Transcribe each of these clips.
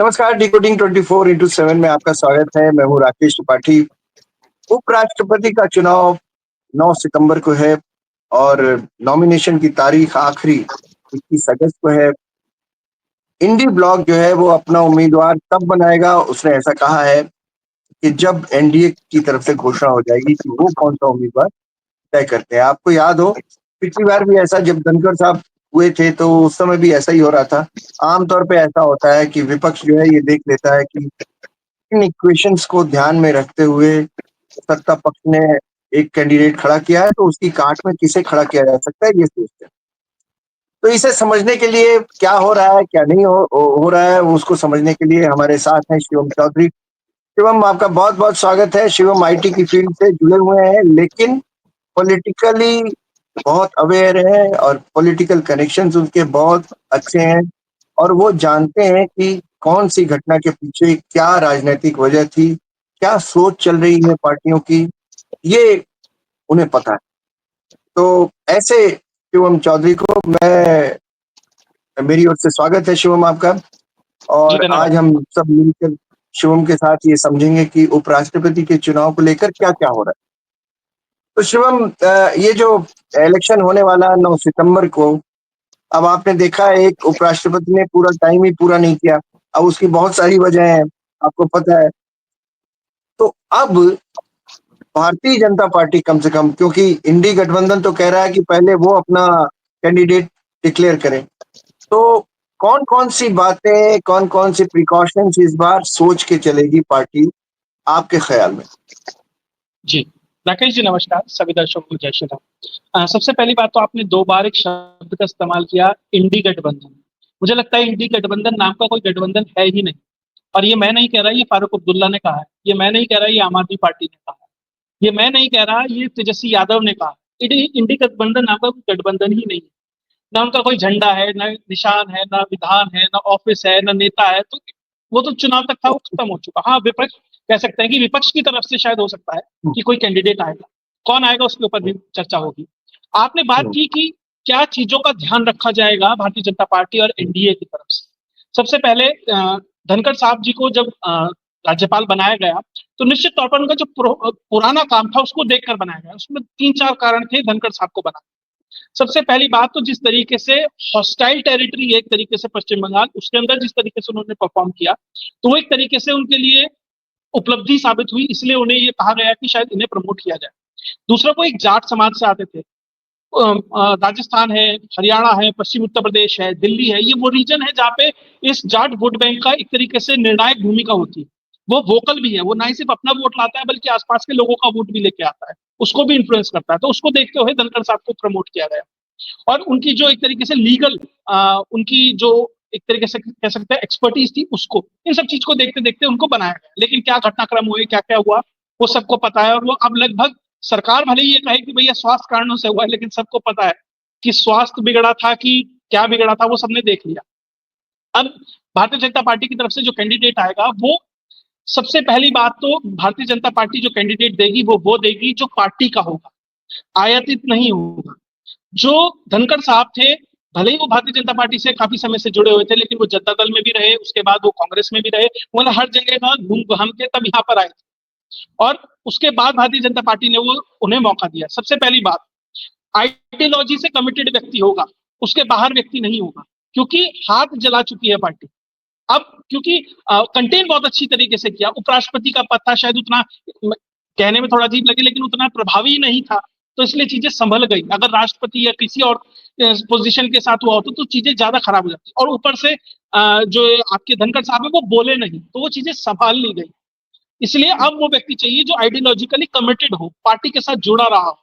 नमस्कार, decoding 24x7 में आपका स्वागत है। मैं हूँ राकेश त्रिपाठी। उपराष्ट्रपति का चुनाव 9 सितंबर को है और नॉमिनेशन की तारीख आखिरी 21 अगस्त को है। इंडी ब्लॉक जो है वो अपना उम्मीदवार तब बनाएगा, उसने ऐसा कहा है कि जब एनडीए की तरफ से घोषणा हो जाएगी कि वो कौन-सा उम्मीदवार तय करते हैं। आपको याद हो, पिछली बार भी ऐसा जब धनखड़ साहब हुए थे तो उस समय भी ऐसा ही हो रहा था। आमतौर पे ऐसा होता है कि विपक्ष जो है ये देख लेता है कि इन इक्वेशंस को ध्यान में रखते हुए सत्ता पक्ष ने एक कैंडिडेट खड़ा किया है तो उसकी काट में किसे खड़ा किया जा सकता है ये सोचते हैं। तो इसे समझने के लिए क्या हो रहा है, क्या नहीं हो रहा है, उसको समझने के लिए हमारे साथ हैं शिवम चौधरी। शिवम, आपका बहुत-बहुत स्वागत है। शिवम आईटी की फील्ड से जुड़े हुए हैं लेकिन पॉलिटिकली बहुत अवेयर है और पॉलिटिकल कनेक्शंस उनके बहुत अच्छे हैं और वो जानते हैं कि कौन सी घटना के पीछे क्या राजनीतिक वजह थी, क्या सोच चल रही है पार्टियों की, ये उन्हें पता है। तो ऐसे शिवम चौधरी को मेरी ओर से स्वागत है शिवम आपका। जी, और धन्यवाद। आज हम सब मिलकर शिवम के साथ ये समझेंगे कि उपराष्ट्रपति के चुनाव को लेकर क्या-क्या हो रहा है। तो शिवम, ये जो इलेक्शन होने वाला है 9 सितंबर को, अब आपने देखा है एक उपराष्ट्रपति ने पूरा टाइम ही पूरा नहीं किया। अब उसकी बहुत सारी वजह हैं, आपको पता है। तो अब भारतीय जनता पार्टी कम से कम, क्योंकि इंडी गठबंधन तो कह रहा है कि पहले वो अपना कैंडिडेट डिक्लेयर करें। तो कौन-कौन सी बातें, कौन-कौन सी प्रिकॉशंस इस बार सोच के चलेगी पार्टी आपके ख्याल में? जी, राकेश जी नमस्कार, सभी दर्शकों को जय श्री राम। सबसे पहली बात तो आपने 2 बार एक शब्द का इस्तेमाल किया, इंडी गठबंधन। मुझे लगता है इंडी गठबंधन नाम का कोई गठबंधन है ही नहीं और ये मैं नहीं कह रहा, ये फारूक अब्दुल्ला ने कहा है। ये मैं नहीं कह रहा, ये आम आदमी पार्टी ने कहा है। ये मैं नहीं कह रहा, ये तेजस्वी यादव ने कहा। इंडी गठबंधन नाम का कोई गठबंधन ही नहीं है। ना उनका कोई झंडा है, ना निशान है, ना विधान है, ना ऑफिस है, ना नेता है। तो वो तो चुनाव तक था, वो खत्म हो चुका। हाँ, विपक्ष कह सकते हैं कि विपक्ष की तरफ से शायद हो सकता है कि कोई कैंडिडेट आएगा। कौन आएगा उसके ऊपर भी चर्चा होगी। आपने बात की कि क्या चीजों का ध्यान रखा जाएगा भारतीय जनता पार्टी और एनडीए की तरफ से। सबसे पहले धनखड़ साहब जी को जब राज्यपाल बनाया गया तो निश्चित तौर पर उनका जो पुराना काम था उसको देखकर बनाया गया। उसमें 3-4 कारण थे धनखड़ साहब को बनाने। सबसे पहली बात तो जिस तरीके से हॉस्टाइल टेरिटरी एक तरीके से पश्चिम बंगाल, उसके अंदर जिस तरीके से उन्होंने परफॉर्म किया तो वो एक तरीके से उनके लिए उपलब्धि साबित हुई, इसलिए उन्हें ये कहा गया कि शायद इन्हें प्रमोट किया जाए। दूसरा, वो एक जाट समाज से आते थे। राजस्थान है, हरियाणा है, पश्चिम उत्तर प्रदेश है, दिल्ली है, ये वो रीजन है जहाँ पे इस जाट वोट बैंक का एक तरीके से निर्णायक भूमिका होती है। वो वोकल भी है, वो ना ही सिर्फ अपना वोट लाता है बल्कि आसपास के लोगों का वोट भी लेके आता है, उसको भी इन्फ्लुएंस करता है। तो उसको देखते हुए धनखड़ साहब को प्रमोट किया गया और उनकी जो एक तरीके से लीगल उनकी जो एक तरीके से कह सकते हैं एक्सपर्टीज थी, उसको इन सब चीज को देखते देखते उनको बनाया गया। लेकिन क्या घटनाक्रम हुए, क्या क्या हुआ, वो सबको पता है। और वो अब लगभग सरकार भले ही ये कहे कि भैया स्वास्थ्य कारणों से हुआ है, लेकिन सबको पता है कि स्वास्थ्य बिगड़ा था कि क्या बिगड़ा था, वो सबने देख लिया। अब भारतीय जनता पार्टी की तरफ से जो कैंडिडेट आएगा, वो सबसे पहली बात तो भारतीय जनता पार्टी जो कैंडिडेट देगी वो देगी जो पार्टी का होगा, आयातित नहीं होगा। जो धनखड़ साहब थे, भले ही वो भारतीय जनता पार्टी से काफी समय से जुड़े हुए थे, लेकिन वो जनता दल में भी रहे, उसके बाद वो कांग्रेस में भी रहे, मतलब हर जगह का घूम घाम के तब यहाँ पर आए थे। और उसके बाद भारतीय जनता पार्टी ने वो उन्हें मौका दिया। सबसे पहली बात, आइडियोलॉजी से कमिटेड व्यक्ति होगा, उसके बाहर व्यक्ति नहीं होगा, क्योंकि हाथ जला चुकी है पार्टी। अब क्योंकि कंटेन बहुत अच्छी तरीके से किया, उपराष्ट्रपति का पद था, शायद उतना कहने में थोड़ा अजीब लगे लेकिन उतना प्रभावी नहीं था, तो इसलिए चीजें संभल गई। अगर राष्ट्रपति या किसी और पोजीशन के साथ हुआ होता तो चीजें ज्यादा खराब हो जाती। और ऊपर से जो आपके धनखड़ साहब है वो बोले नहीं, तो वो चीजें संभाल ली गई। इसलिए अब वो व्यक्ति चाहिए जो आइडियोलॉजिकली कमिटेड हो, पार्टी के साथ जुड़ा रहा हो,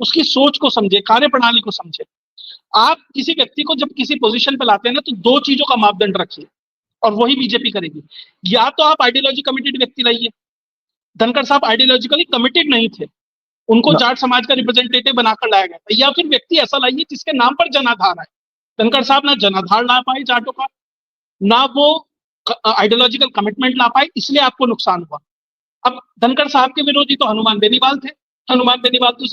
उसकी सोच को समझे, कार्य प्रणाली को समझे। आप किसी व्यक्ति को जब किसी पोजीशन पे लाते हैं ना, तो 2 चीजों का मापदंड रखिए और वही बीजेपी करेगी। या तो आप आइडियोलॉजी कमिटेड व्यक्ति लाइए। धनखड़ साहब आइडियोलॉजिकली कमिटेड नहीं थे, उनको जाट समाज का रिप्रेजेंटेटिव बनाकर लाया गया था। या फिर व्यक्ति ऐसा लाइए जिसके नाम पर जनाधार है। धनखड़ साहब ना जनाधार ला पाए जाटों का, ना वो आइडियोलॉजिकल कमिटमेंट ला पाए, इसलिए आपको नुकसान हुआ। अब धनखड़ साहब के विरोधी तो हनुमान बेनीवाल थे। हनुमान बेनीवाल तो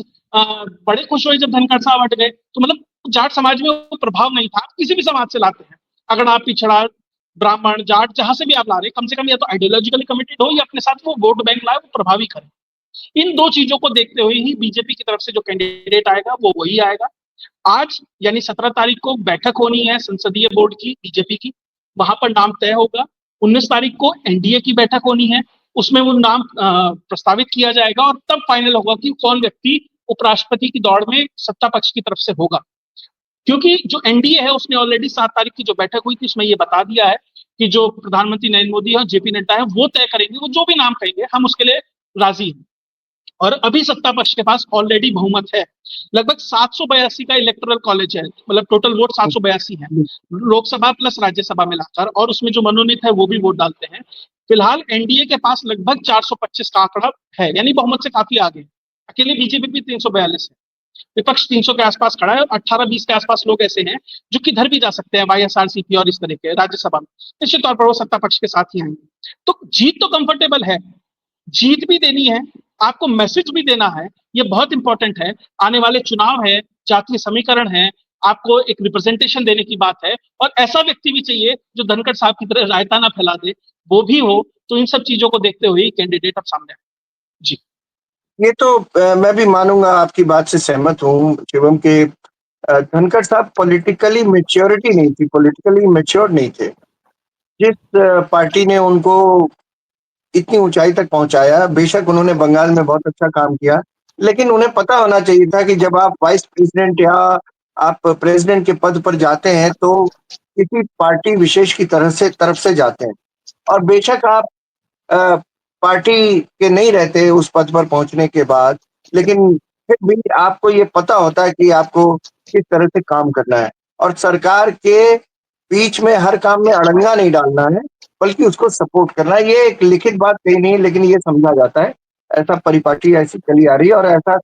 बड़े खुश हुए जब धनखड़ साहब हट गए। तो मतलब जाट समाज में वो प्रभाव नहीं था। आप किसी भी समाज से लाते हैं, अगर आप पिछड़ा ब्राह्मण, जाट, जहां से भी आप ला रहे हैं, कम से कम या तो आइडियोलॉजिकली कमिटेड हो या अपने साथ वो वोट बैंक लाए, वो प्रभावी करे। इन दो चीजों को देखते हुए ही बीजेपी की तरफ से जो कैंडिडेट आएगा वो वही आएगा। आज यानी 17 तारीख को बैठक होनी है संसदीय बोर्ड की, बीजेपी की, वहां पर नाम तय होगा। 19 तारीख को एनडीए की बैठक होनी है, उसमें वो नाम प्रस्तावित किया जाएगा और तब फाइनल होगा कि कौन व्यक्ति उपराष्ट्रपति की दौड़ में सत्ता पक्ष की तरफ से होगा। क्योंकि जो एनडीए है उसने ऑलरेडी 7 तारीख की जो बैठक हुई थी उसमें ये बता दिया है कि जो प्रधानमंत्री नरेंद्र मोदी और जेपी नड्डा है वो तय करेंगे, वो जो भी नाम कहेंगे हम उसके लिए राजी हैं। और अभी सत्ता पक्ष के पास ऑलरेडी बहुमत है, लगभग 782 का इलेक्टोरल कॉलेज है, मतलब टोटल वोट 782 है, लोकसभा प्लस राज्यसभा मिलाकर, और उसमें जो मनोनीत है वो भी वोट डालते हैं। फिलहाल एनडीए के पास लगभग 425 का आंकड़ा है, यानी बहुमत से काफी आगे। अकेले बीजेपी भी 342 है, विपक्ष 300 के आसपास खड़ा है, और 18-20 के आसपास लोग ऐसे हैं जो किधर भी जा सकते हैं, वाईएसआरसीपी और इस तरह के राज्यसभा में, निश्चित तौर पर वो सत्ता पक्ष के साथ ही आएंगे। तो जीत तो कंफर्टेबल है, जीत भी देनी है, आपको मैसेज भी देना है, ये बहुत इंपॉर्टेंट है। आने वाले चुनाव है, जातीय समीकरण है, आपको एक रिप्रेजेंटेशन देने की बात है, और ऐसा व्यक्ति भी चाहिए जो धनखड़ साहब की तरह रायता ना फैला दे, वो भी हो। तो इन सब चीजों को देखते हुए कैंडिडेट अब सामने है। जी ये तो मैं भी मानूंगा, आपकी बात से सहमत हूँ शिवम के। धनखड़ साहब पॉलिटिकली मेच्योरिटी नहीं थी, पॉलिटिकली मेच्योर नहीं थे। जिस पार्टी ने उनको इतनी ऊंचाई तक पहुंचाया, बेशक उन्होंने बंगाल में बहुत अच्छा काम किया, लेकिन उन्हें पता होना चाहिए था कि जब आप वाइस प्रेसिडेंट या आप प्रेसिडेंट के पद पर जाते हैं तो किसी पार्टी विशेष की तरफ से जाते हैं। और बेशक आप अ, पार्टी के नहीं रहते उस पद पर पहुंचने के बाद, लेकिन फिर भी आपको ये पता होता है कि आपको किस तरह से काम करना है, और सरकार के बीच में हर काम में अड़ंगा नहीं डालना है, बल्कि उसको सपोर्ट करना है। ये एक लिखित बात कही नहीं है, लेकिन ये समझा जाता है, ऐसा परिपाटी ऐसी चली आ रही है, और ऐसा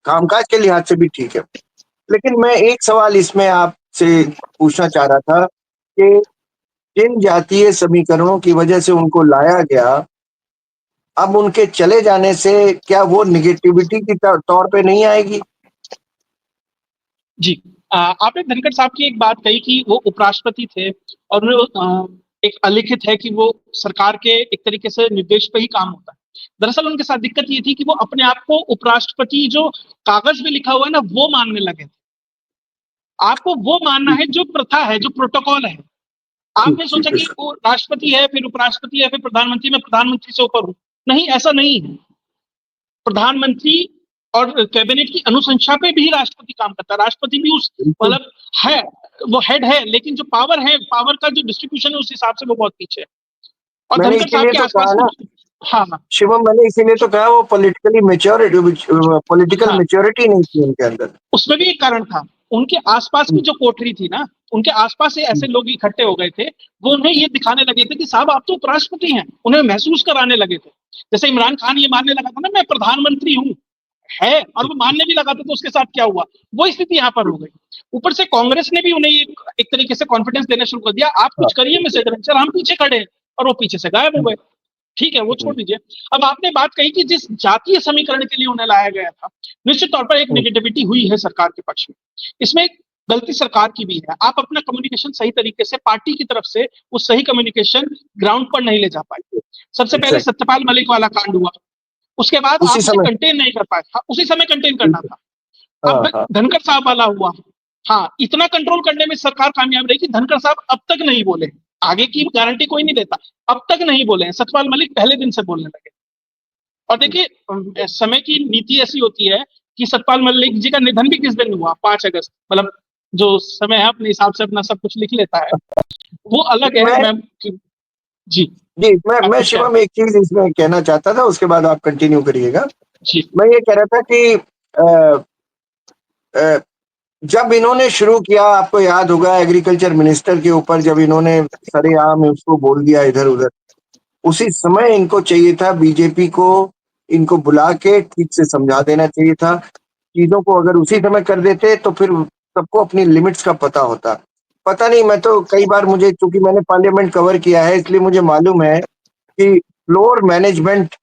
कामकाज के लिहाज से भी ठीक है। लेकिन मैं एक सवाल इसमें आपसे पूछना चाह रहा था कि जिन जातीय समीकरणों की वजह से उनको लाया गया, अब उनके चले जाने से क्या वो निगेटिविटी की तौर पे नहीं आएगी? जी आपने धनखड़ साहब की एक बात कही कि वो उपराष्ट्रपति थे, और एक अलिखित है कि वो सरकार के एक तरीके से निर्देश पे ही काम होता है। दरअसल उनके साथ दिक्कत ये थी कि वो अपने आप को उपराष्ट्रपति, जो कागज में लिखा हुआ है ना, वो मानने लगे थे। आपको वो मानना है जो प्रथा है, जो प्रोटोकॉल है। आपने सोचा कि वो राष्ट्रपति है, फिर उपराष्ट्रपति है, फिर प्रधानमंत्री, मैं प्रधानमंत्री से ऊपर हूं। नहीं, ऐसा नहीं है। प्रधानमंत्री और कैबिनेट की अनुशंसा पे भी राष्ट्रपति काम करता है। राष्ट्रपति भी उस, बिल्कुल। मतलब है, वो हेड है, लेकिन जो पावर है, पावर का जो डिस्ट्रीब्यूशन है उस हिसाब से वो बहुत पीछे है। और मैंने धनखड़ साहब इसीलिए के तो कहा आसपास ना कुछ, हाँ हाँ शिवम, मैंने इसीलिए तो कहा वो पॉलिटिकल हाँ, मेच्योरिटी नहीं थी उनके अंदर। उसमें भी एक कारण था। उनके आसपास की जो कोठरी थी ना, उनके आसपास से ऐसे लोग इकट्ठे हो गए थे, वो उन्हें ये दिखाने लगे थे कि साहब आप तो उपराष्ट्रपति हैं, उन्हें महसूस कराने लगे थे। जैसे इमरान खान ये मानने लगा था ना, मैं प्रधानमंत्री हूँ, है, और वो मानने भी लगा था, तो उसके साथ क्या हुआ, वो स्थिति यहाँ पर हो गई। ऊपर से कांग्रेस ने भी उन्हें एक तरीके से कॉन्फिडेंस देना शुरू कर दिया, आप हाँ। कुछ करिए मिस्टर एडवेंचर, हम पीछे खड़े हैं, और वो पीछे से गायब हो गए। ठीक है, वो छोड़ दीजिए। अब आपने बात कही कि जिस जातीय समीकरण के लिए उन्हें लाया गया था, निश्चित तौर पर एक नेगेटिविटी हुई है सरकार के पक्ष में। इसमें गलती सरकार की भी है। आप अपना कम्युनिकेशन सही तरीके से पार्टी की तरफ से, वो सही कम्युनिकेशन ग्राउंड पर नहीं ले जा पाए। सबसे पहले एग्जैक्ट। सत्यपाल मलिक वाला कांड हुआ, उसके बाद उसी आप उसे समय। कंटेन नहीं कर पाए। हाँ, उसी समय कंटेन करना था। अब हाँ हाँ। धनखड़ साहब वाला हुआ, हाँ, इतना कंट्रोल करने में सरकार कामयाब रही कि धनखड़ साहब अब तक नहीं बोले। आगे की गारंटी कोई नहीं देता, अब तक नहीं बोले हैं। सतपाल मलिक पहले दिन से बोलने लगे। और देखिए, समय की नीति ऐसी होती है कि सतपाल मलिक जी का निधन भी किस दिन हुआ, 5 अगस्त, मतलब जो समय है अपने हिसाब से अपना सब कुछ लिख लेता है, वो अलग है। मैं मैम जी, जी आप मैं कुछ कह शिवम रहे एक चीज इसमें कहना चाहता था, उसके बाद आप कंटिन्यू करिएगा। जी मैं ये कह रहा था कि अ, अ, जब इन्होंने शुरू किया, आपको याद होगा एग्रीकल्चर मिनिस्टर के ऊपर जब इन्होंने सरेआम उसको बोल दिया इधर उधर, उसी समय इनको चाहिए था बीजेपी को, इनको बुला के ठीक से समझा देना चाहिए था। चीजों को अगर उसी समय कर देते तो फिर सबको अपनी लिमिट्स का पता होता। पता नहीं, मैं तो कई बार, मुझे चूंकि मैंने पार्लियामेंट कवर किया है इसलिए मुझे मालूम है कि फ्लोर मैनेजमेंट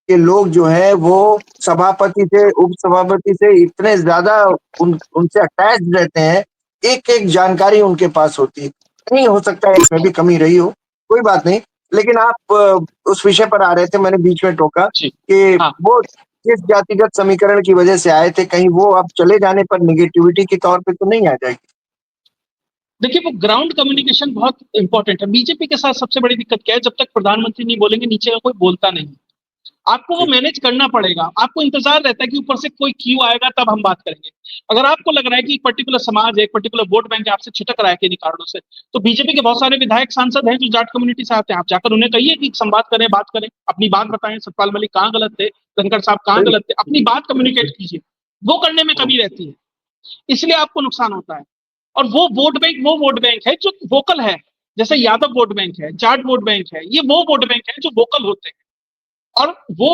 के लोग जो हैं वो सभापति से, उप सभापति से इतने ज्यादा उनसे अटैच रहते हैं, एक एक जानकारी उनके पास होती। नहीं हो सकता है इसमें भी कमी रही हो, कोई बात नहीं। लेकिन आप उस विषय पर आ रहे थे, मैंने बीच में टोका जी। कि हाँ, वो जिस जातिगत समीकरण की वजह से आए थे, कहीं वो अब चले जाने पर नेगेटिविटी के तौर पे तो नहीं आ जाएगी? देखिए वो ग्राउंड कम्युनिकेशन बहुत इंपॉर्टेंट है। बीजेपी के साथ सबसे बड़ी दिक्कत क्या है, जब तक प्रधानमंत्री नहीं बोलेंगे नीचे का कोई बोलता नहीं। आपको वो जी, मैनेज करना पड़ेगा। आपको इंतजार रहता है कि ऊपर से कोई क्यू आएगा तब हम बात करेंगे। अगर आपको लग रहा है कि एक पर्टिकुलर समाज है, एक पर्टिकुलर वोट बैंक है, आपसे छिटक रहा है किन्हीं कारणों से, तो बीजेपी के बहुत सारे विधायक सांसद हैं जो जाट कम्युनिटी से आते हैं। आप जाकर उन्हें कहिए कि संवाद करें, बात करें, अपनी बात बताएं, सतपाल मलिक कहाँ गलत थे, धनखड़ साहब कहाँ बिल्कुल, गलत थे, अपनी बात बिल्कुल। कम्युनिकेट कीजिए। वो करने में हुँ, कमी रहती है, इसलिए आपको नुकसान होता है। और वो वोट बैंक है जो वोकल है। जैसे यादव वोट बैंक है, जाट वोट बैंक है, ये वो वोट बैंक है जो वोकल होते हैं। और वो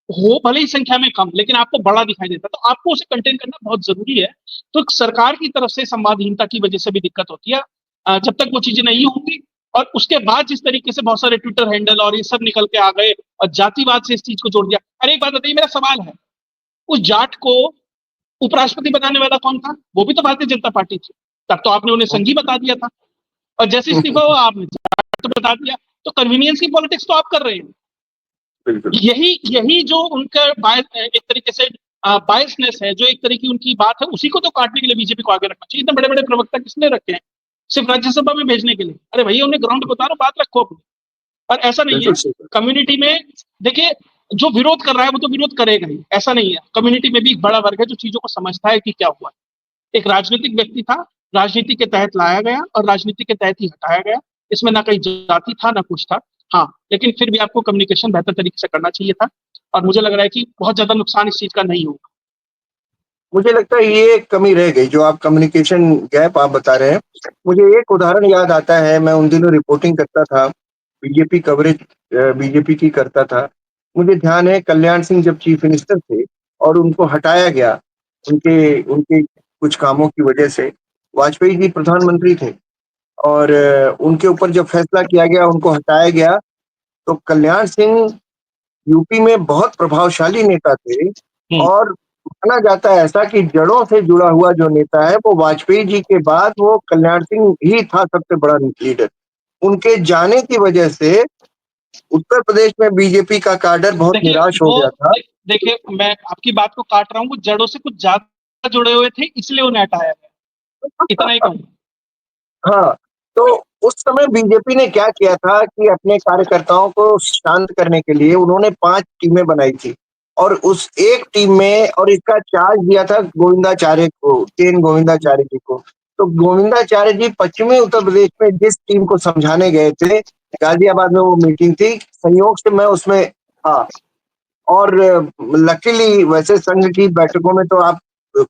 हो भले ही संख्या में कम, लेकिन आपको बड़ा दिखाई देता है, तो आपको उसे कंटेन करना बहुत जरूरी है। तो सरकार की तरफ से संवादहीनता की वजह से भी दिक्कत होती है। जब तक वो चीजें नहीं होंगी, और उसके बाद जिस तरीके से बहुत सारे ट्विटर हैंडल और ये सब निकल के आ गए और जातिवाद से इस चीज को जोड़ दिया। अरे एक बात बताइए, मेरा सवाल है, उस जाट को उपराष्ट्रपति बनाने वाला कौन था? वो भी तो भारतीय जनता पार्टी थी। तब तो आपने उन्हें हुँ, संघी बता दिया था, और जैसे इस्तीफा हुआ आपने जाट बता दिया। तो कन्वीनियंस की पॉलिटिक्स तो आप कर रहे हैं। बिल्कुल। यही यही जो उनका एक तरीके से बायसनेस है, जो एक तरह की उनकी बात है, उसी को तो काटने के लिए बीजेपी को आगे रखना चाहिए। इतने बड़े बड़े प्रवक्ता किसने रखे हैं सिर्फ राज्यसभा में भेजने के लिए? अरे भैया उन्हें ग्राउंड पे उतारो, बात रखो अपनी। और ऐसा नहीं बिल्कुल है सही बात। कम्युनिटी में। देखिए, जो विरोध कर रहा है वो तो विरोध करेगा ही, ऐसा नहीं है। कम्युनिटी में भी एक बड़ा वर्ग है जो चीजों को समझता है कि क्या हुआ। एक राजनीतिक व्यक्ति था, राजनीति के तहत लाया गया और राजनीति के तहत ही हटाया गया। इसमें ना कहीं जाति था ना कुछ था। हाँ, लेकिन फिर भी आपको कम्युनिकेशन बेहतर तरीके से करना चाहिए था। और मुझे लग रहा है कि बहुत ज्यादा नुकसान इस चीज का नहीं होगा। मुझे लगता है ये एक कमी रह गई जो आप कम्युनिकेशन गैप आप बता रहे हैं। मुझे एक उदाहरण याद आता है, मैं उन दिनों रिपोर्टिंग करता था, बीजेपी कवरेज बीजेपी की करता था। मुझे ध्यान है कल्याण सिंह जब चीफ मिनिस्टर थे और उनको हटाया गया, उनके उनके कुछ कामों की वजह से। वाजपेयी जी प्रधानमंत्री थे और उनके ऊपर जब फैसला किया गया, उनको हटाया गया, तो कल्याण सिंह यूपी में बहुत प्रभावशाली नेता थे हम्म। और माना जाता है ऐसा कि जड़ों से जुड़ा हुआ जो नेता है वो वाजपेयी जी के बाद वो कल्याण सिंह ही था सबसे बड़ा लीडर। उनके जाने की वजह से उत्तर प्रदेश में बीजेपी का काडर बहुत देखिए निराश हो गया था। देखिए मैं आपकी बात को काट रहा हूँ, वो जड़ों से कुछ ज्यादा जुड़े हुए थे इसलिए उन्हें हटाया गया। इतना ही कहूँ। हाँ, तो उस समय बीजेपी ने क्या किया था कि अपने कार्यकर्ताओं को शांत करने के लिए उन्होंने 5 टीमें बनाई थी और उस एक टीम में और इसका चार्ज दिया था गोविंदाचार्य को, केन गोविंदाचार्य जी को। तो गोविंदाचार्य जी पश्चिमी उत्तर प्रदेश में जिस टीम को समझाने गए थे, गाजियाबाद में वो मीटिंग थी, संयोग से मैं उसमें था। और लकीली वैसे संघ की बैठकों में तो आप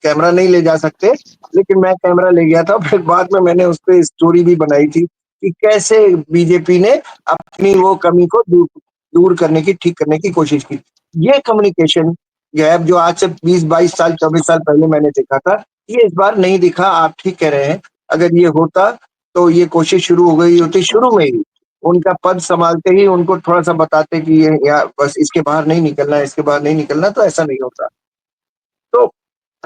कैमरा नहीं ले जा सकते, लेकिन मैं कैमरा ले गया था। फिर बाद में मैंने उस पे स्टोरी भी बनाई थी कि कैसे बीजेपी ने अपनी वो कमी को दूर करने की, ठीक करने की कोशिश की। ये कम्युनिकेशन गैप जो आज से 20-22 साल, 24 साल पहले मैंने देखा था, ये इस बार नहीं दिखा। आप ठीक कह रहे हैं। अगर ये होता, तो ये कोशिश शुरू हो गई होती शुरू में ही। उनका पद सँभालते ही उनको थोड़ा-सा बताते कि ये या बस इसके बाहर नहीं निकलना है, इसके बाहर नहीं निकलना, तो ऐसा नहीं होता। तो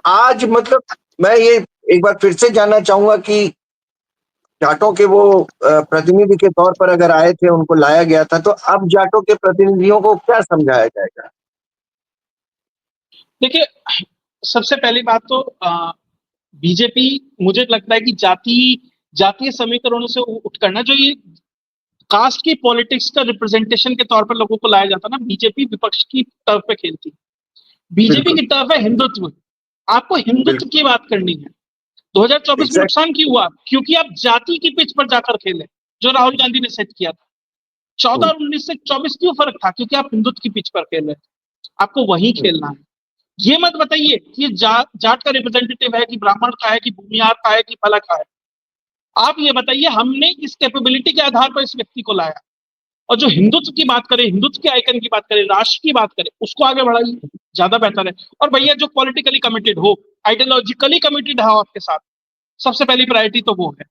आज मतलब मैं ये एक बार फिर से जानना चाहूँगा कि जाटों के वो प्रतिनिधि के तौर पर अगर आए थे, उनको लाया गया था, तो अब जाटों के प्रतिनिधियों को क्या समझाया जाएगा? देखिए, सबसे पहली बात तो बीजेपी, मुझे लगता है कि जातीय समीकरणों से उठ करना, जो ये कास्ट की पॉलिटिक्स का रिप्रेजेंटेशन के तौर पर लोगों को लाया जाता है ना, बीजेपी विपक्ष की तरफ पे खेलती है। बीजेपी बिल्कुल, की तरफ है हिंदुत्व। आपको हिंदुत्व बिल्कुल, की बात करनी है। 2024 में एग्ज़ैक्ट नुकसान क्यों हुआ? क्योंकि आप जाति की पिच पर जाकर खेले, जो राहुल गांधी ने सेट किया था। 14 हुँ, और 19 से 24 क्यों फर्क था? क्योंकि आप हिंदुत्व की पिच पर खेल रहे थे। आपको वही हुँ, खेलना है। ये मत बताइए कि ये जाट का रिप्रेजेंटेटिव है कि ब्राह्मण का है कि भूमियार का है कि फला का है। आप ये बताइए हमने इस कैपेबिलिटी के आधार पर इस व्यक्ति को लाया। और जो हिंदुत्व की बात करें, हिंदुत्व के आइकन की बात करें, राष्ट्र की बात करें, उसको आगे बढ़ाइए, ज्यादा बेहतर है। और भैया जो पॉलिटिकली कमिटेड हो, आइडियोलॉजिकली कमिटेड हो आपके साथ, सबसे पहली प्रायोरिटी तो वो है,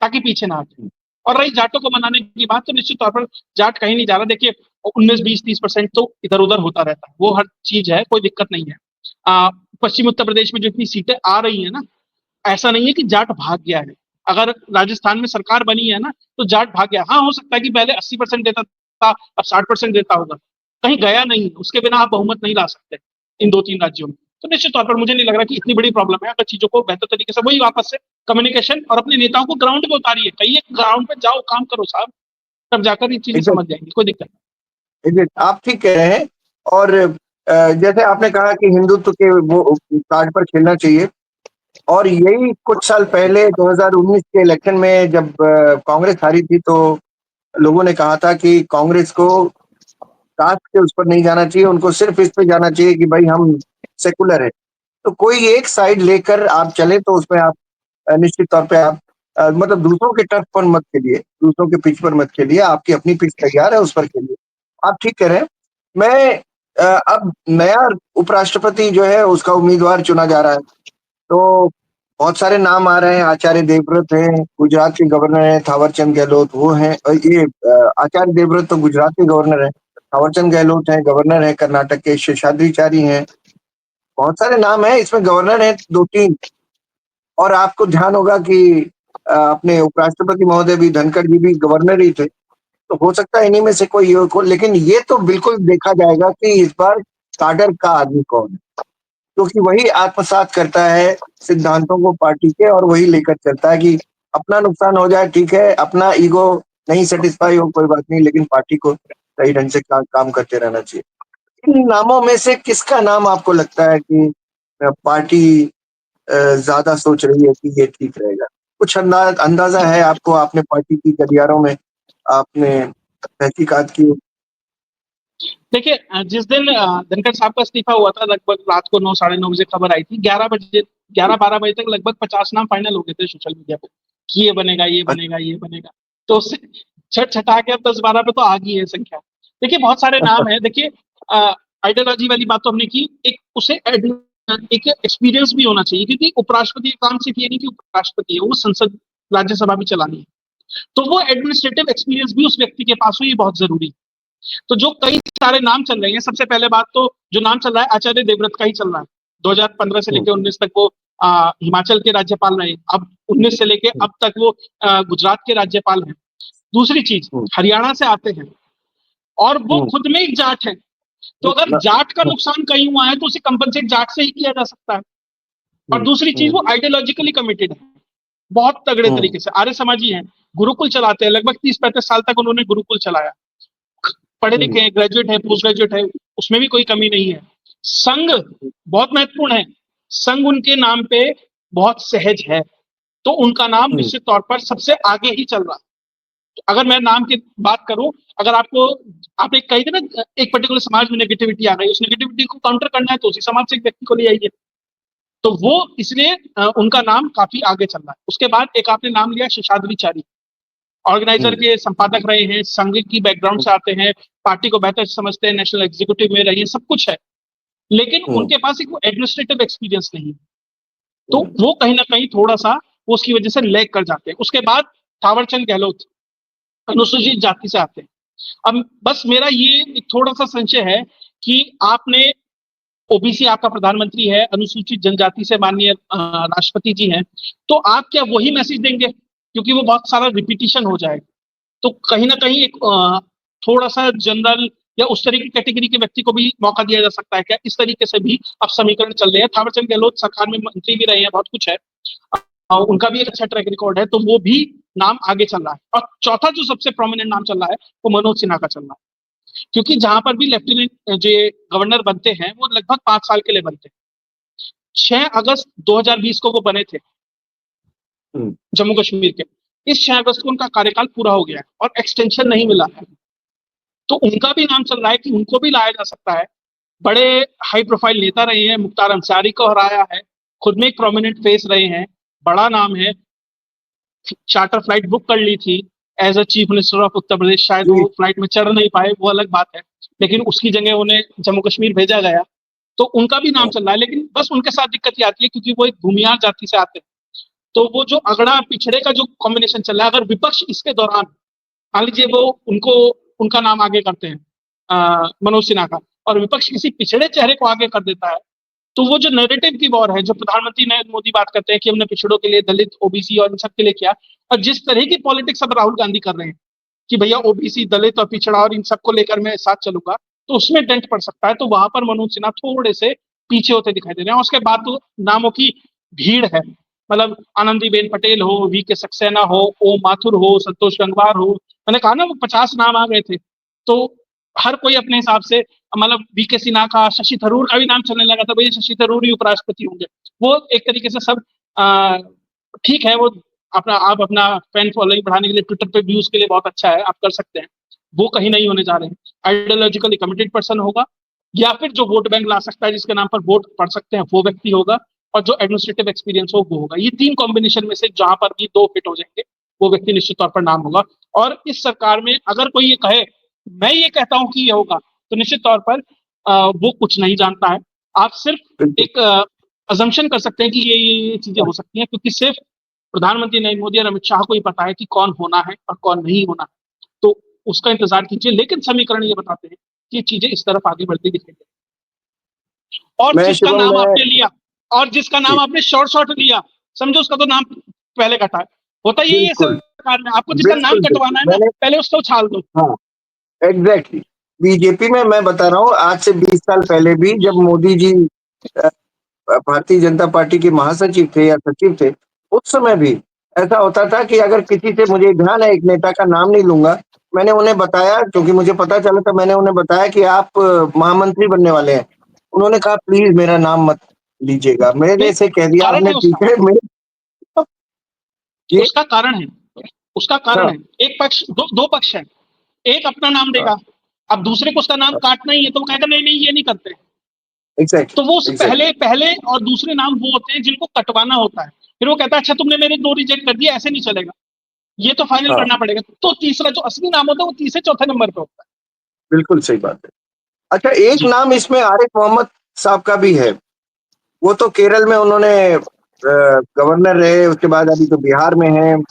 ताकि पीछे ना हटे। और रही जाटों को मनाने की बात, तो निश्चित तौर पर जाट कहीं नहीं जा रहा। देखिए 19, 20, 30% तो इधर उधर होता रहता है, वो हर चीज है, कोई दिक्कत नहीं है। पश्चिम उत्तर प्रदेश में जो इतनी सीटें आ रही है ना, ऐसा नहीं है कि जाट भाग गया है। अगर राजस्थान में सरकार बनी है ना, तो जाट भाग गया। हाँ, हो सकता है कि पहले 80% देता था, अब 60% देता होगा, कहीं गया नहीं, उसके बिना आप बहुमत नहीं ला सकते इन 2-3 राज्यों में। तो निश्चित तौर पर मुझे नहीं लग रहा कि इतनी बड़ी प्रॉब्लम है। अगर चीजों को बेहतर तरीके से, वही वापस से कम्युनिकेशन और अपने नेताओं को ग्राउंड पे उतारिए, कहिए ग्राउंड पे जाओ, काम करो साहब, तब जाकर ये चीजें समझ जाएंगी, कोई दिक्कत नहीं। आप ठीक कह रहे हैं। और जैसे आपने कहा कि हिंदुत्व के वो कार्ड पर खेलना चाहिए, और यही कुछ साल पहले 2019 के इलेक्शन में जब कांग्रेस हारी थी, तो लोगों ने कहा था कि कांग्रेस को कास्ट के उस पर नहीं जाना चाहिए, उनको सिर्फ इस पे जाना चाहिए कि भाई हम सेकुलर है। तो कोई एक साइड लेकर आप चले तो उसमें आप निश्चित तौर पे आप मतलब दूसरों के टर्फ पर मत खेलिए, दूसरों के पिच पर मत खेलिए, आपकी अपनी पिच तैयार है, उस पर खेलिए। आप ठीक कह रहे हैं। मैं अब नया उपराष्ट्रपति जो है उसका उम्मीदवार चुना जा रहा है, तो बहुत सारे नाम आ रहे हैं। आचार्य देवव्रत हैं, गुजरात के गवर्नर हैं, थावरचंद गहलोत वो हैं। आचार्य देवव्रत तो गुजरात के गवर्नर हैं, थावरचंद गहलोत हैं, गवर्नर हैं कर्नाटक के, शेषाद्रिचारी हैं। बहुत सारे नाम हैं, इसमें गवर्नर हैं 2-3। और आपको ध्यान होगा कि अपने उपराष्ट्रपति महोदय भी, धनखड़ जी भी गवर्नर ही थे। तो हो सकता है इन्हीं में से कोई एक हो, लेकिन ये तो बिल्कुल देखा जाएगा कि इस बार काडर का आदमी कौन है, क्योंकि वही आत्मसात करता है सिद्धांतों को पार्टी के, और वही लेकर चलता है कि अपना नुकसान हो जाए ठीक है, अपना ईगो नहीं सेटिस्फाई हो कोई बात नहीं, लेकिन पार्टी को सही ढंग से काम करते रहना चाहिए। इन नामों में से किसका नाम आपको लगता है कि पार्टी ज्यादा सोच रही है कि ये ठीक रहेगा? कुछ अंदाजा है आपको? आपने पार्टी की गलियारों में आपने तहकीकात की? देखिए, जिस दिन धनखड़ साहब का इस्तीफा हुआ था, लगभग रात को 9, 9:30 बजे खबर आई थी। 11 बजे, 11-12 बजे तक लगभग 50 नाम फाइनल हो गए थे सोशल मीडिया पे कि ये बनेगा, ये बनेगा, ये बनेगा। तो उससे छट छटा के अब 10-12 पे तो आ गई है संख्या। देखिए, बहुत सारे नाम है। देखिए, आइडियोलॉजी वाली बात तो हमने की, एक उसे एक एक्सपीरियंस भी होना चाहिए, क्योंकि उपराष्ट्रपति का काम सिर्फ ये नहीं कि उपराष्ट्रपति है, वो संसद राज्यसभा भी चलानी है। तो वो एडमिनिस्ट्रेटिव एक्सपीरियंस भी उस व्यक्ति के पास हो, ये बहुत जरूरी है। तो जो कई सारे नाम चल रहे हैं, सबसे पहले बात तो जो नाम चल रहा है आचार्य देवव्रत का ही चल रहा है। 2015 से लेकर 19 तक वो हिमाचल के राज्यपाल रहे, अब 19 से लेकर अब तक वो गुजरात के राज्यपाल हैं। दूसरी चीज, हरियाणा से आते हैं और वो खुद में एक जाट है। तो अगर जाट का नुकसान कहीं हुआ है तो उसे कंपनसेट जाट से ही किया जा सकता है। और दूसरी चीज, वो आइडियोलॉजिकली कमिटेड है, बहुत तगड़े तरीके से आर्य समाजी हैं, गुरुकुल चलाते हैं, लगभग 30-35 साल तक उन्होंने गुरुकुल चलाया। पढ़े लिखे हैं, ग्रेजुएट है, पोस्ट ग्रेजुएट है, उसमें भी कोई कमी नहीं है। संघ बहुत महत्वपूर्ण है, संघ उनके नाम पे बहुत सहज है, तो उनका नाम निश्चित तौर पर सबसे आगे ही चल रहा है। तो अगर मैं नाम की बात करूं, अगर आपको, आप एक कही थे ना, एक पर्टिकुलर समाज में नेगेटिविटी आ गई, उस नेगेटिविटी को काउंटर करना है तो उसी समाज से एक व्यक्ति को ले आइए। तो वो इसलिए उनका नाम काफी आगे चल रहा है। उसके बाद एक आपने नाम लिया शेषाद्रिचारी, ऑर्गेनाइजर के संपादक रहे हैं, संघ की बैकग्राउंड से आते हैं, पार्टी को बेहतर समझते हैं, नेशनल एग्जीक्यूटिव में रहे हैं, सब कुछ है, लेकिन उनके पास एक एडमिनिस्ट्रेटिव एक्सपीरियंस नहीं है। तो वो कहीं ना कहीं थोड़ा सा वो उसकी वजह से लैग कर जाते हैं। उसके बाद थावरचंद गहलोत अनुसूचित जाति से आते हैं। अब बस मेरा ये एक थोड़ा सा संशय है कि आपने, ओबीसी आपका प्रधानमंत्री है, अनुसूचित जनजाति से माननीय राष्ट्रपति जी हैं, तो आप क्या वही मैसेज देंगे? क्योंकि वो बहुत सारा रिपीटिशन हो जाएगा। तो कहीं ना कहीं एक थोड़ा सा जनरल या उस तरह की कैटेगरी के व्यक्ति को भी मौका दिया जा सकता है क्या? इस तरीके से भी अब समीकरण चल रहे हैं। थावरचंद गहलोत सरकार में मंत्री भी रहे हैं, बहुत कुछ है, उनका भी एक अच्छा ट्रैक रिकॉर्ड है, तो वो भी नाम आगे चल रहा है। और चौथा जो सबसे प्रोमिनेंट नाम चल रहा है वो मनोज सिन्हा का चल रहा है, क्योंकि जहां पर भी लेफ्टिनेंट जो गवर्नर बनते हैं वो लगभग 5 साल के लिए बनते हैं। 6 अगस्त 2020 को वो बने थे जम्मू कश्मीर के। इस 6 अगस्त को उनका कार्यकाल पूरा हो गया है और एक्सटेंशन नहीं मिला है। तो उनका भी नाम चल रहा है कि उनको भी लाया जा सकता है। बड़े हाई प्रोफाइल नेता रहे हैं, मुख्तार अंसारी को हराया है, खुद में एक प्रोमिनेंट फेस रहे हैं, बड़ा नाम है, चार्टर फ्लाइट बुक कर ली थी as a chief minister of Uttar Pradesh. शायद वो फ्लाइट में चढ़ नहीं पाए, वो अलग बात है, लेकिन उसकी जगह उन्हें जम्मू कश्मीर भेजा गया। तो उनका भी नाम चल रहा है, लेकिन बस उनके साथ दिक्कत ये आती है क्योंकि वो एक भूमियार जाति से आते हैं। तो वो जो अगड़ा पिछड़े का जो कॉम्बिनेशन चल रहा है, अगर विपक्ष इसके दौरान, मान लीजिए वो उनको, उनका नाम आगे करते हैं मनोज सिन्हा का, और विपक्ष किसी पिछड़े चेहरे को आगे कर देता है, तो वो जो नैरेटिव की वॉर है, जो प्रधानमंत्री नरेंद्र मोदी बात करते हैं कि हमने पिछड़ों के लिए, दलित, ओबीसी और इन सब के लिए किया, और जिस तरह की पॉलिटिक्स अब राहुल गांधी कर रहे हैं कि भैया ओबीसी, दलित और पिछड़ा और इन सबको लेकर मैं साथ चलूंगा, तो उसमें डेंट पड़ सकता है। तो वहां पर मनोज सिन्हा थोड़े से पीछे होते दिखाई दे रहे हैं। उसके बाद तो नामों की भीड़ है, मतलब आनंदीबेन पटेल हो, वी के सक्सेना हो, ओम माथुर हो, संतोष गंगवार हो, मैंने कहा ना वो 50 नाम आ गए थे। तो हर कोई अपने हिसाब से, मतलब वी के सिन्हा का, शशि थरूर का भी नाम चलने लगा था, भैया शशि थरूर ही उपराष्ट्रपति होंगे। वो एक तरीके से सब ठीक है, वो अपना, आप अपना फैन फॉलोइंग बढ़ाने के लिए ट्विटर पे व्यूज के लिए बहुत अच्छा है, आप कर सकते हैं। वो कहीं नहीं होने जा रहे हैं। आइडियोलॉजिकली कमिटेड पर्सन होगा, या फिर जो वोट बैंक ला सकता है, जिसके नाम पर वोट पड़ सकते हैं, वो व्यक्ति होगा, और जो एडमिनिस्ट्रेटिव एक्सपीरियंस हो वो होगा। ये तीन कॉम्बिनेशन में से जहां पर भी दो फिट हो जाएंगे, वो व्यक्ति निश्चित तौर पर नाम होगा। और इस सरकार में अगर कोई ये कहे, मैं ये कहता हूं कि ये होगा, तो निश्चित तौर पर वो कुछ नहीं जानता है। आप सिर्फ बिल्कुल। एक अजम्पशन कर सकते हैं कि ये चीजें हो सकती हैं, क्योंकि सिर्फ प्रधानमंत्री नरेंद्र मोदी और अमित शाह को ही पता है कि कौन होना है और कौन नहीं होना है। तो उसका इंतजार कीजिए, लेकिन समीकरण ये बताते हैं कि चीजें इस तरफ आगे बढ़ती दिखाई दे रही हैं। और मैं जिसका शिवम नाम मैं आपने लिया, और जिसका नाम जी, आपने शॉर्ट शॉर्ट लिया, समझो उसका तो नाम पहले कटा है। होता यही है बिल्कुल सरकार में, आपको जिसका नाम बिल्कुल बिल्कुल कटवाना है ना, मैंने, पहले उसको उछाल दो। हाँ, एग्जैक्टली। बीजेपी में मैं बता रहा हूँ, आज से 20 साल पहले भी जब मोदी जी अ, भारतीय जनता पार्टी के महासचिव थे या सचिव थे, उस समय भी ऐसा होता था कि अगर किसी से, मुझे ध्यान है, एक नेता का नाम नहीं लूंगा, मैंने उन्हें बताया, क्योंकि मुझे पता चला था, मैंने उन्हें बताया कि आप महामंत्री बनने वाले हैं। उन्होंने कहा प्लीज मेरा नाम मत लीजिएगा। नहीं, मैंने से कह दिया, कारण आपने है उसका, ठीक है मेरे जी। उसका कारण है, उसका कारण हाँ है। एक पक्ष, दो पक्ष है। एक अपना नाम हाँ, देगा, अब दूसरे को उसका नाम काटना ही है, तो वो कहेगा नहीं नहीं ये नहीं करते। एग्जैक्टली तो वो एग्जैक्टली। पहले पहले और दूसरे नाम वो होते हैं जिनको कटवाना होता है। फिर वो कहता है अच्छा तुमने मेरे दो रिजेक्ट कर दिया, ऐसे नहीं चलेगा, ये तो फाइनल हाँ, करना पड़ेगा। तो तीसरा जो असली नाम होता है वो तीसरे चौथे नंबर पे होता बिल्कुल सही बात है। अच्छा, है। एक जी। नाम इसमें आरिफ मोहम्मद साहब का भी है। वो तो केरल में उन्होंने गवर्नर रहे, उसके बाद अभी तो बिहार में हैं।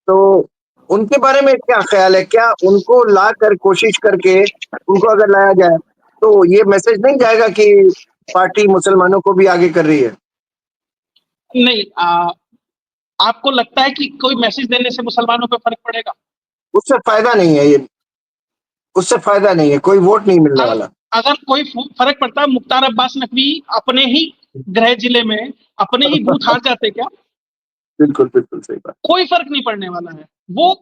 तो उनके बारे में क्या ख्याल है? क्या उनको लाकर, कोशिश करके उनको अगर लाया जाए, तो ये मैसेज नहीं जाएगा कि पार्टी मुसलमानों को भी आगे कर रही है? नहीं, आपको लगता है कि कोई मैसेज देने से मुसलमानों पे फर्क पड़ेगा? उससे फायदा नहीं है ये, उससे फायदा नहीं है, कोई वोट नहीं मिलने अगर वाला। अगर कोई फर्क पड़ता है, मुख्तार अब्बास नकवी अपने ही गृह जिले में अपने ही बूथ हार जाते क्या? बिल्कुल बिल्कुल सही बात। कोई फर्क नहीं पड़ने वाला है। वो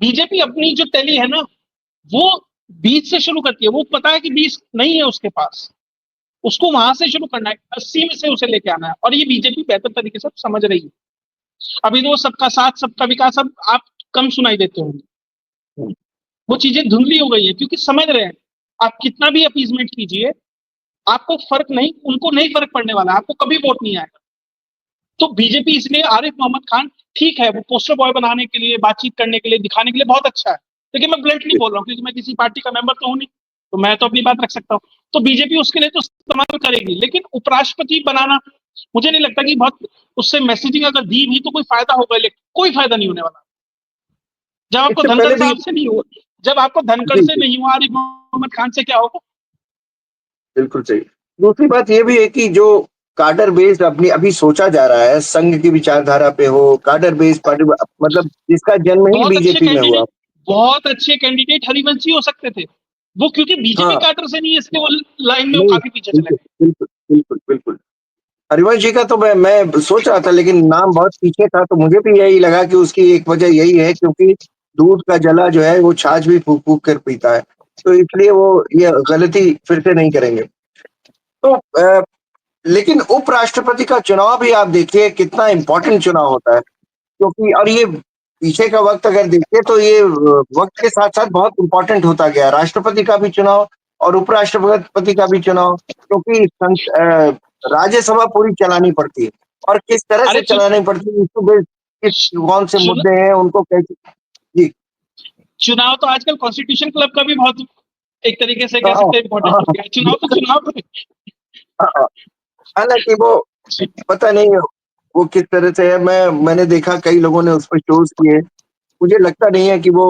बीजेपी अपनी जो टैली है ना, वो 20 से शुरू करती है। वो पता है कि 20 नहीं है उसके पास, उसको वहां से शुरू करना है, 80 में से उसे लेके आना है, और ये बीजेपी बेहतर तरीके से समझ रही है। अभी तो सबका साथ सबका विकास अब आप कम सुनाई देते होंगे, वो चीजें धुंधली हो गई है, क्योंकि समझ रहे हैं आप कितना भी अपीजमेंट कीजिए, आपको फर्क नहीं, उनको नहीं फर्क पड़ने वाला, आपको कभी वोट नहीं आएगा। तो बीजेपी इसलिए, आरिफ मोहम्मद खान ठीक है, वो पोस्टर बॉय बनाने के लिए, बातचीत करने के लिए, दिखाने के लिए बहुत अच्छा है, लेकिन मैं ब्लंटली बोल रहा हूँ क्योंकि मैं किसी पार्टी का मेंबर तो हूं नहीं, तो मैं तो अपनी बात रख सकता हूँ। तो बीजेपी उसके लिए तो इस्तेमाल करेगी, लेकिन उपराष्ट्रपति बनाना मुझे नहीं लगता कि बहुत उससे मैसेजिंग अगर दी भी तो कोई फायदा होगा, लेकिन कोई फायदा नहीं होने वाला। जब आपको इससे धनखड़ पहले भी साहब से नहीं हुआ, जब आपको धनखड़ जी से जी, नहीं हुआ, आरिफ मोहम्मद खान से क्या होगा? बिल्कुल सही। दूसरी बात ये भी है कि जो काडर बेस्ड अपनी अभी सोचा जा रहा है, संघ की विचारधारा पे हो, काडर बेस्ड पार्टी, मतलब जिसका जन्म ही बहुत अच्छे बीजेपी में हुआ। कैंडिडेट, बहुत अच्छे कैंडिडेट हरिवंशी हो सकते थे, वो क्योंकि बीजेपी हाँ, कैडर से नहीं है, इसलिए वो लाइन में वो नहीं, काफी पीछे चले बिल्कुल गए। बिल्कुल बिल्कुल बिल्कुल। हरिवंश जी का तो मैं सोच रहा था, लेकिन नाम बहुत पीछे था, तो मुझे भी यही लगा कि उसकी एक वजह यही है, क्योंकि दूध का जला जो है वो छाछ भी फूक फूक कर पीता है, तो इसलिए वो ये गलती फिर से नहीं करेंगे। तो लेकिन उपराष्ट्रपति का चुनाव भी आप देखिए कितना इम्पोर्टेंट चुनाव होता है, क्योंकि, और ये पीछे का वक्त अगर देखिए तो ये वक्त के साथ साथ बहुत इम्पोर्टेंट होता गया, राष्ट्रपति का भी चुनाव और उपराष्ट्रपति का भी चुनाव, क्योंकि राज्यसभा पूरी चलानी पड़ती है, और किस तरह से अरे चलानी पड़ती है, इसको किस, कौन से चुन, मुद्दे हैं उनको कैसे। जी। चुनाव तो आजकल कॉन्स्टिट्यूशन क्लब का भी बहुत एक तरीके से कह हाँ सकते हैं इम्पोर्टेंट हो गया है। चुनाव तो चुनाव है। हाँ, हालांकि वो पता नहीं वो किस तरह से है, मैंने देखा कई लोगों ने उस पर शोज किए, मुझे लगता नहीं है कि वो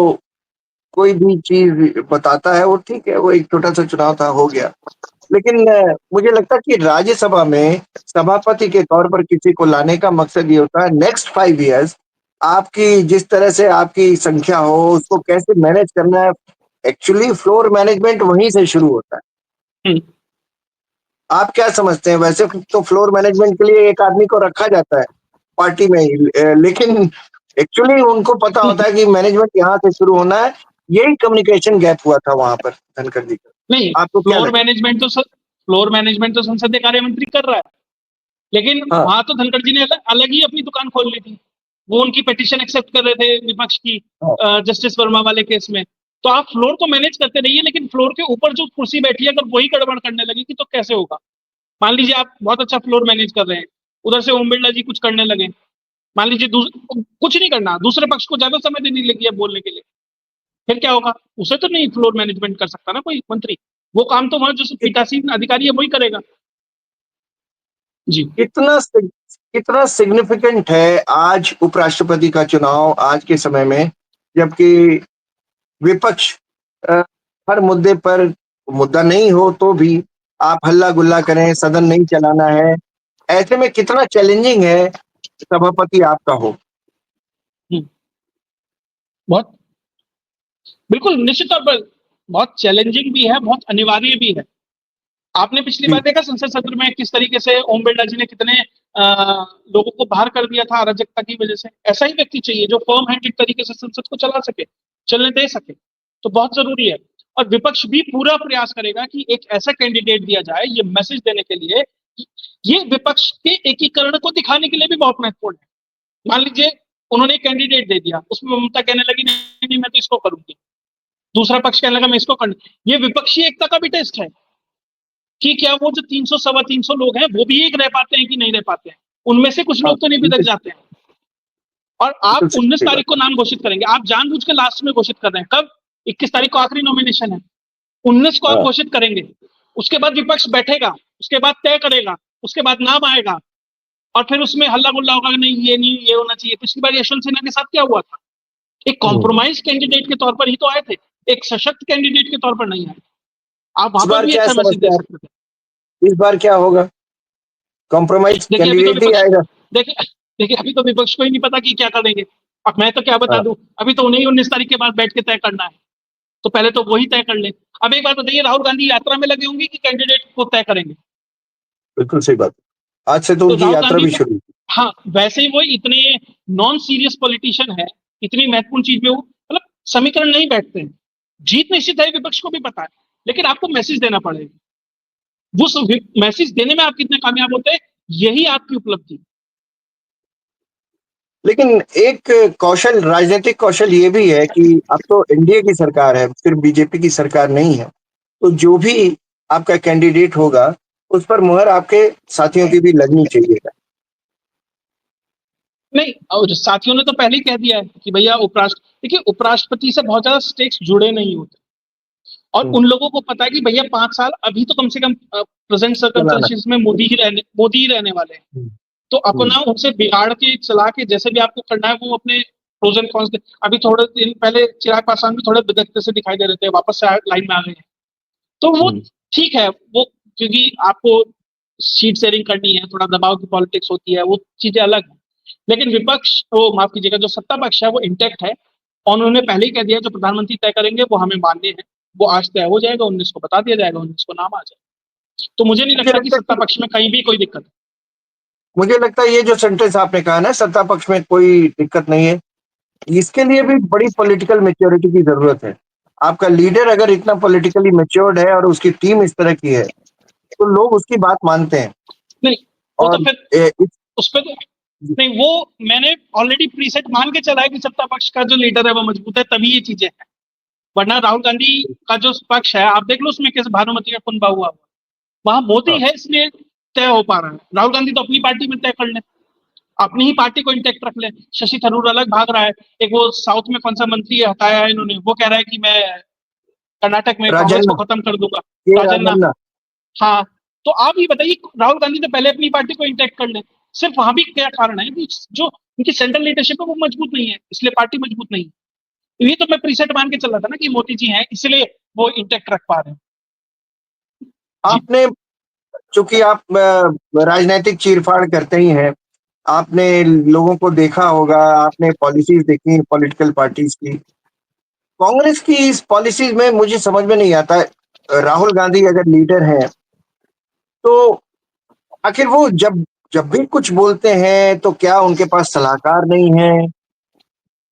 कोई भी चीज बताता है। वो ठीक है, वो एक छोटा सा चुनाव था, हो गया। लेकिन मुझे लगता है कि राज्यसभा में सभापति के तौर पर किसी को लाने का मकसद ये होता है नेक्स्ट 5 इयर्स आपकी जिस तरह से आपकी संख्या हो उसको कैसे मैनेज करना है। एक्चुअली फ्लोर मैनेजमेंट वहीं से शुरू होता है। हम्म, आप क्या समझते हैं? वैसे तो फ्लोर मैनेजमेंट के लिए एक आदमी को रखा जाता है पार्टी में ही, लेकिन एक्चुअली उनको पता होता है कि मैनेजमेंट यहाँ से शुरू होना है। यही कम्युनिकेशन गैप हुआ था वहां पर धनखड़ जी नहीं, का। आपको क्या लगता फ्लोर मैनेजमेंट तो संसदीय कार्य मंत्री कर रहा है, लेकिन है? हाँ, वहां तो धनखड़ जी ने अलग ही अपनी दुकान खोल ली थी। वो उनकी पिटीशन एक्सेप्ट कर रहे थे विपक्ष की, हाँ, जस्टिस वर्मा वाले केस में। तो आप फ्लोर को मैनेज करते रहिए, लेकिन फ्लोर के ऊपर जो कुर्सी बैठी है अगर वही गड़बड़ करने लगेगी तो कैसे होगा? मान लीजिए आप बहुत अच्छा फ्लोर मैनेज कर रहे हैं, उधर से ओम बिरला जी कुछ करने लगे, मान लीजिए कुछ नहीं करना, दूसरे पक्ष को ज्यादा समय देने लगी है बोलने के लिए, फिर क्या होगा? उसे तो नहीं फ्लोर मैनेजमेंट कर सकता ना कोई मंत्री। वो काम तो वहां जो कि- पीठासीन अधिकारी है वही करेगा। जी। कितना सिग्निफिकेंट है आज उपराष्ट्रपति का चुनाव आज के समय में, जबकि विपक्ष अ, हर मुद्दे पर मुद्दा नहीं हो तो भी आप हल्ला गुल्ला करें, सदन नहीं चलाना है। ऐसे में कितना चैलेंजिंग है सभापति आपका हो। हम्म, बहुत, बिल्कुल निश्चित तौर पर बहुत चैलेंजिंग भी है, बहुत अनिवार्य भी है। आपने पिछली जी, बार देखा संसद सत्र में किस तरीके से ओम बिरला जी ने कितने लोगों को बाहर कर दिया था अराजकता की वजह से। ऐसा ही व्यक्ति चाहिए जो फर्म हैंडेड तरीके से संसद को चला सके, चलने दे सके। तो बहुत जरूरी है। और विपक्ष भी पूरा प्रयास करेगा कि एक ऐसा कैंडिडेट दिया जाए, ये मैसेज देने के लिए कि ये विपक्ष के एकीकरण को दिखाने के लिए भी बहुत महत्वपूर्ण है। मान लीजिए उन्होंने एक कैंडिडेट दे दिया, उसमें ममता कहने लगी नहीं नहीं मैं तो इसको करूंगी, दूसरा पक्ष कहने लगा मैं इसको कर, ये विपक्षी एकता का भी टेस्ट है कि क्या वो जो 300 सवा 300 लोग हैं वो भी एक रह पाते हैं कि नहीं रह पाते हैं। उनमें से कुछ हाँ, लोग तो नहीं बिदक बिल्कुल, जाते हैं। और बिल्कुल आप 19 सही बात। तारीख को नाम घोषित करेंगे, आप जानबूझ के लास्ट में घोषित कर रहे हैं। कब? 21 तारीख को आखिरी नॉमिनेशन है, 19 को आप हाँ, घोषित करेंगे। उसके बाद विपक्ष बैठेगा, उसके बाद तय करेगा, उसके बाद नाम आएगा, और फिर उसमें हल्ला गुल्ला होगा नहीं ये नहीं ये होना चाहिए। पिछली बार यशवंत सिन्हा के साथ क्या हुआ था? एक हम्म। कॉम्प्रोमाइज कैंडिडेट के तौर पर ही तो आए थे, एक सशक्त कैंडिडेट के तौर पर नहीं आए। आप इस वहां पर बार भी क्या अच्छा मैसेज समझते दे हैं आप? सकते थे। इस बार क्या होगा? कॉम्प्रोमाइज देखिए अभी तो कैंडिडेट ही विपक्ष, आएगा। देखिए देखिए अभी तो विपक्ष को ही नहीं पता कि क्या करेंगे। अब मैं तो क्या बता हाँ, दूं, अभी तो उन्हें 19 तारीख के बाद बैठ के तय करना है। तो पहले तो वही तय कर ले। अब एक बात बताइए, राहुल गांधी यात्रा में लगे होंगे कि कैंडिडेट को तय करेंगे? बिल्कुल सही बात। आज से तो तो उनकी राहुल यात्रा गांधी भी तो, शुरू हुई। हाँ वैसे ही वो इतने नॉन सीरियस पॉलिटिशियन है, इतनी महत्वपूर्ण चीज में वो मतलब समीकरण नहीं बैठते हैं। जीत निश्चित है, विपक्ष को भी पता है, लेकिन आपको मैसेज देना पड़ेगा। वो मैसेज देने में आप कितने कामयाब होते हैं, यही आपकी उपलब्धि। लेकिन एक कौशल, राजनीतिक कौशल ये भी है कि अब तो एनडीए की सरकार है, सिर्फ बीजेपी की सरकार नहीं है। तो जो भी आपका कैंडिडेट होगा, उस पर मुहर आपके साथियों की भी लगनी चाहिए। नहीं, और साथियों ने तो पहले ही कह दिया है कि भैया उपराष्ट्र, देखिए उपराष्ट्रपति से बहुत ज्यादा स्टेक्स जुड़े नहीं होते। और हुँ, उन लोगों को पता है कि भैया 5 साल अभी तो कम से कम प्रेजेंट चलाना। सर्कमस्टेंसेस में मोदी ही रहने वाले हैं। हुँ, तो हुँ, अपना उनसे बिगाड़ के चला के जैसे भी आपको करना है वो अपने प्रोज एंड कॉन्स। अभी थोड़े दिन पहले चिराग पासवान भी थोड़े बिगड़ते से दिखाई दे रहे थे, वापस से लाइन में आ गए हैं। तो वो हुँ। ठीक है, वो क्योंकि आपको सीट शेयरिंग करनी है, थोड़ा दबाव की पॉलिटिक्स होती है, वो चीजें अलग है। लेकिन विपक्ष, वो माफ कीजिएगा, जो सत्ता पक्ष है वो इंटेक्ट है। और उन्होंने पहले ही कह दिया जो प्रधानमंत्री तय करेंगे वो हमें मानने हैं। वो आज तय हो जाएगा, 19 को बता दिया जाएगा, 19 को नाम आ जाएगा। तो मुझे नहीं मुझे लगता कि लगता है सत्ता कि पक्ष में कहीं भी कोई दिक्कत है। मुझे लगता है ये जो सेंटेंस आपने कहा ना, सत्ता पक्ष में कोई दिक्कत नहीं है, इसके लिए भी बड़ी पॉलिटिकल मैच्योरिटी की ज़रूरत है। आपका लीडर अगर इतना पॉलिटिकली मैच्योर्ड है और उसकी टीम इस तरह की है, तो लोग उसकी बात मानते हैं। नहीं, वो तो और फिर इस उस पर तो नहीं, वो मैंने ऑलरेडी प्रीसेट मान के चला है कि सत्ता पक्ष का जो लीडर है वो मजबूत है, तभी ये चीजें हैं। वरना राहुल गांधी का जो पक्ष है आप देख लो, उसमें कैसे भानुमति का कुनबा हुआ, वहां मोदी हाँ, है इसलिए तय हो पा रहा है। राहुल गांधी तो अपनी पार्टी में तय कर ले, अपनी ही पार्टी को इंटेक्ट रख ले। शशि थरूर अलग भाग रहा है, एक वो साउथ में कौन सा मंत्री हटाया है इन्होंने, वो कह रहा है कि मैं कर्नाटक में कांग्रेस को राजन्ना, खत्म कर दूंगा। के राजन्ना, राजन्ना। हाँ। तो आप ये बताइए, राहुल गांधी तो पहले अपनी पार्टी को इंटेक्ट कर ले। सिर्फ वहां भी क्या कारण है कि जो उनकी सेंट्रल लीडरशिप है वो मजबूत नहीं है, इसलिए पार्टी मजबूत नहीं है। तो ये तो मैं प्रीसेट मान के चल रहा था ना कि मोदी जी हैं इसलिए वो इंटेक्ट रख पा रहे हैं। जी, आपने, चूँकि आप राजनैतिक चीर-फाड़ करते ही हैं, आपने लोगों को देखा होगा, आपने पॉलिसीज़ देखी पॉलिटिकल पार्टीज़ की। कांग्रेस की इस पॉलिसीज़ में मुझे समझ में नहीं आता, राहुल गांधी अगर लीडर हैं, तो आखिर वो जब जब भी कुछ बोलते हैं, तो क्या उनके पास सलाहकार नहीं है?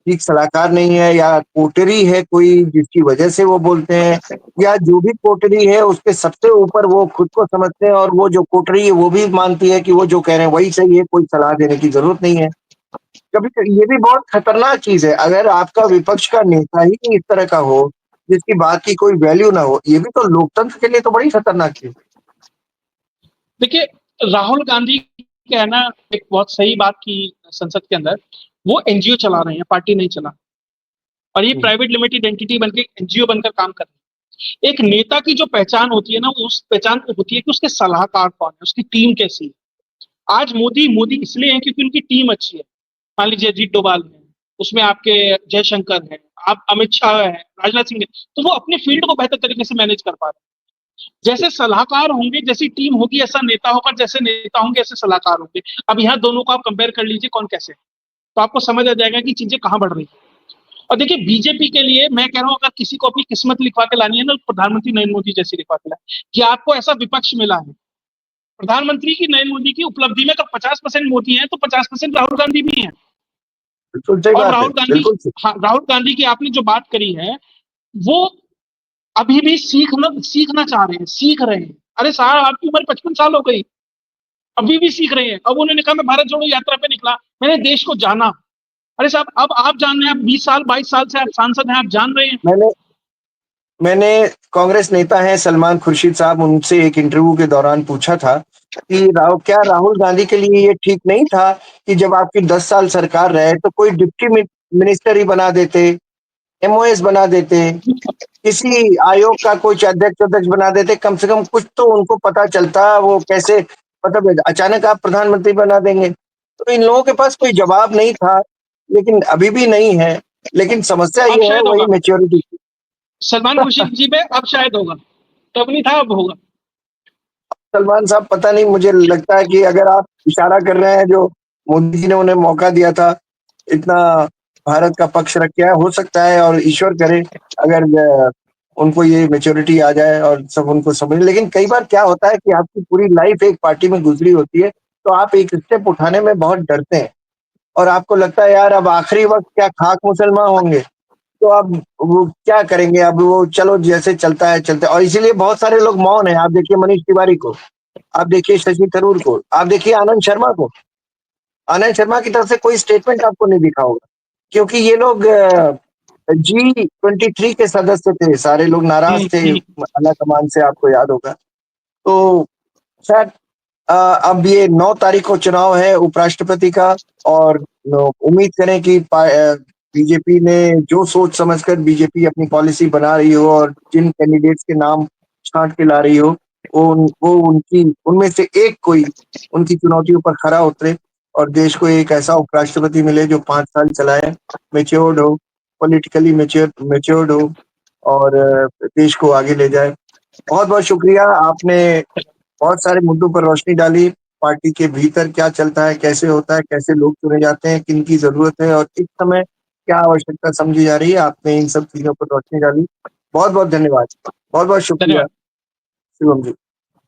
ठीक सलाहकार नहीं है, या कोटरी है कोई जिसकी वजह से वो बोलते हैं, या जो भी कोटरी है उसके सबसे ऊपर वो खुद को समझते हैं और वो जो कोटरी है वो भी मानती है कि वो जो कह रहे हैं वही सही है, कोई सलाह देने की ज़रूरत नहीं है। कभी ये भी बहुत खतरनाक चीज़ है, अगर आपका विपक्ष का नेता ही इस तरह का हो, जिसकी बात की कोई वैल्यू ना हो, ये भी तो लोकतंत्र के लिए तो बड़ी खतरनाक चीज़। देखिए राहुल गांधी क्या है ना, एक बहुत सही बात की संसद के अंदर, वो एनजीओ चला रहे हैं, पार्टी नहीं चला, और ये हुँ, प्राइवेट लिमिटेड एंटिटी बनके एनजीओ बनकर काम कर रहे हैं। एक नेता की जो पहचान होती है ना, उस पहचान पे होती है कि उसके सलाहकार कौन है, उसकी टीम कैसी है। आज मोदी मोदी इसलिए है क्योंकि उनकी टीम अच्छी है। मान लीजिए अजीत डोभाल है, उसमें आपके जयशंकर है, आप अमित शाह है, राजनाथ सिंह है, तो वो अपने फील्ड को बेहतर तरीके से मैनेज कर पा रहे हैं। जैसे सलाहकार होंगे, जैसी टीम होगी, ऐसा नेता होगा, जैसे नेता होंगे ऐसे सलाहकार होंगे। अब यहाँ दोनों को आप कंपेयर कर लीजिए कौन कैसे है, तो आपको समझ आ जाएगा कि चीजें कहाँ बढ़ रही है। और देखिए बीजेपी के लिए मैं कह रहा हूँ, अगर किसी को अपनी किस्मत लिखवा के लानी है ना, तो प्रधानमंत्री नरेंद्र मोदी जैसी लिखवा के लाए कि आपको ऐसा विपक्ष मिला है। प्रधानमंत्री की नरेंद्र मोदी की उपलब्धि में अगर 50% मोदी है, तो 50% राहुल गांधी भी है। बिल्कुल सही और बात है, राहुल गांधी, बिल्कुल सही। हाँ, राहुल गांधी की आपने जो बात करी है, वो अभी भी सीखना चाह रहे हैं, सीख रहे हैं। अरे साहब, आपकी उम्र 55 साल हो गई, अभी भी सीख रहे हैं। अब उन्होंने कहा मैं भारत जोड़ो यात्रा पे निकला, मैंने देश को जाना। अरे साहब, अब आप जान रहे हैं, आप 20 साल 22 साल से आप सांसद हैं, आप जान रहे हैं। मैंने मैंने कांग्रेस नेता हैं सलमान खुर्शीद साहब, उनसे एक इंटरव्यू के दौरान पूछा था कि राहुल गांधी के लिए ये ठीक नहीं था कि जब आपकी 10 साल सरकार रहे तो कोई डिप्टी मिनिस्टर ही बना देते, एमओएस बना देते, किसी आयोग का कुछ अध्यक्ष बना देते, कम से कम कुछ तो उनको पता चलता वो कैसे, मतलब अचानक आप प्रधानमंत्री बना देंगे। तो इन लोगों के पास कोई जवाब नहीं था, लेकिन अभी भी नहीं है। लेकिन समस्या अब ये है शायद वही होगा, मैच्योरिटी। सलमान खुर्शीद जी पे अब शायद होगा, तब नहीं था, अब होगा। सलमान साहब पता नहीं, मुझे लगता है कि अगर आप इशारा कर रहे हैं जो मोदी जी ने उन्हें मौका दिया था, इतना भारत का पक्ष रख के आए, हो सकता है और ईश्वर करे अगर उनको ये मैच्योरिटी आ जाए और सब उनको समझ। लेकिन कई बार क्या होता है कि आपकी पूरी लाइफ एक पार्टी में गुजरी होती है, तो आप एक स्टेप उठाने में बहुत डरते हैं और आपको लगता है यार अब आखिरी वक़्त क्या खाक मुसलमान होंगे? तो अब वो क्या करेंगे? अब वो चलो जैसे चलता है चलता है, और इसीलिए बहुत सारे लोग मौन हैं। आप देखिए मनीष तिवारी को, आप देखिए शशि थरूर को, आप देखिए आनंद शर्मा को। आनंद शर्मा की तरफ से कोई स्टेटमेंट आपको नहीं दिखा होगा, क्योंकि ये लोग G23 के सदस्य थे, सारे लोग नाराज़ थे हम्म। आला कमान से, आपको याद होगा। तो शायद अब ये 9 तारीख को चुनाव है उपराष्ट्रपति का, और उम्मीद करें कि बीजेपी ने जो सोच समझकर बीजेपी अपनी पॉलिसी बना रही हो और जिन कैंडिडेट्स के नाम छाँट के ला रही हो, वो उनकी उनमें से एक कोई उनकी चुनौतियों पर खरा उतरे और देश को एक ऐसा उपराष्ट्रपति मिले जो 5 साल चलाए, मैच्योर्ड हो, पॉलिटिकली मैच्योर्ड हो और देश को आगे ले जाए। बहुत-बहुत शुक्रिया, आपने बहुत सारे मुद्दों पर रोशनी डाली। पार्टी के भीतर क्या चलता है, कैसे होता है, कैसे लोग चुने जाते हैं, किनकी ज़रूरत है और इस समय क्या आवश्यकता समझी जा रही है, आपने इन सब चीज़ों पर रोशनी डाली। बहुत-बहुत धन्यवाद। बहुत-बहुत शुक्रिया, धन्यवाद। शिवम जी।